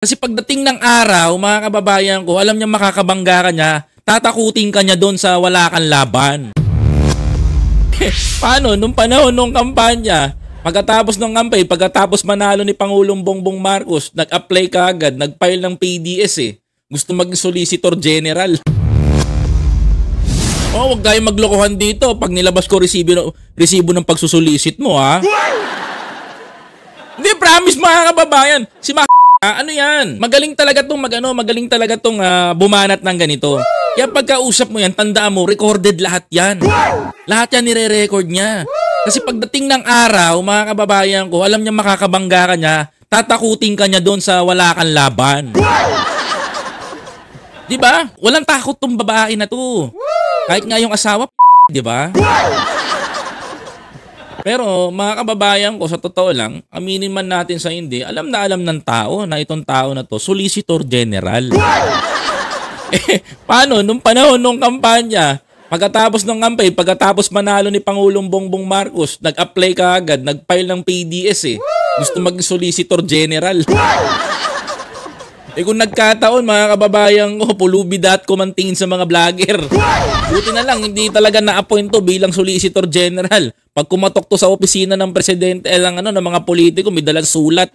Kasi pagdating ng araw, mga kababayan ko, alam niya makakabangga ka niya, tatakutin ka niya doon sa wala kang laban. Paano? Nung panahon nung kampanya, pagkatapos ng kampay, pagkatapos manalo ni Pangulong Bongbong Marcos, nag-apply ka agad, nag-file ng PDS eh. Gusto maging Solicitor General. Oh, wag kayong maglokohan dito pag nilabas ko resibo ng pagsusulisit mo, ha? Hindi, promise mga kababayan. Si ano yan? Magaling talaga tong bumanat ng ganito. Kaya pagkausap mo yan, tandaan mo, recorded lahat yan. Lahat yan nire-record niya. Kasi pagdating ng araw, mga kababayan ko, alam niya makakabangga ka niya, tatakutin ka niya doon sa wala kang laban. Diba? Walang takot tong babae na to. Kahit nga yung asawa, diba? Pero mga kababayan ko, sa totoo lang, aminin man natin sa hindi, alam na alam ng tao na itong tao na to, Solicitor General. Paano? Nung panahon nung kampanya, pagkatapos ng kampay, pagkatapos manalo ni Pangulong Bongbong Marcos, nag-apply ka agad, nag-file ng PDS eh. Gusto maging Solicitor General. Kung nagkataon, mga kababayan ko, pulubi.com ang tingin sa mga vlogger. Buti na lang, hindi talaga na-appoint to bilang Solicitor General. Pag kumatok to sa opisina ng presidente, ng mga politiko, may dalang sulat.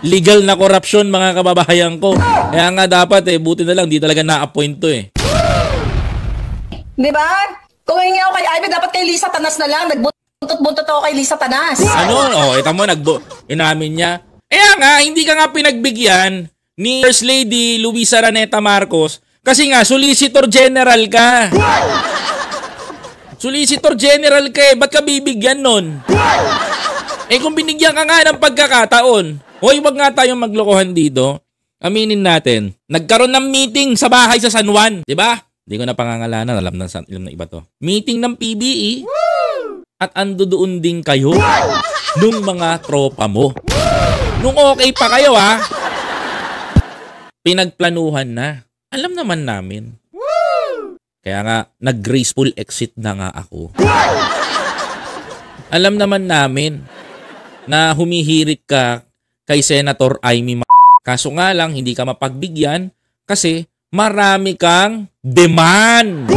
Legal na korupsyon, mga kababayan ko. Kaya nga dapat buti na lang, hindi talaga na-appoint to eh. Diba? Kung hingi ako kay Ivy, dapat kay Lisa Tanas na lang. Nagbuntot-buntot ako kay Lisa Tanas. Ito mo, inamin niya. Kaya nga, hindi ka nga pinagbigyan ni First Lady Luisa Araneta Marcos kasi nga, Solicitor General ka. Solicitor General ka eh, ba't ka bibigyan nun? Kung binigyan ka nga ng pagkakataon, hoy, wag nga tayong maglokohan dito. Aminin natin, nagkaroon ng meeting sa bahay sa San Juan, di ba? Hindi ko na pangangalanan, alam na iba to. Meeting ng PBE at ando doon din kayo nung mga tropa mo. Nung okay pa kayo ha, pinagplanuhan na. Alam naman namin. Kaya nga, nag-graceful exit na nga ako. Alam naman namin na humihirit ka kay Senator Amy. Kaso nga lang, hindi ka mapagbigyan kasi marami kang demand.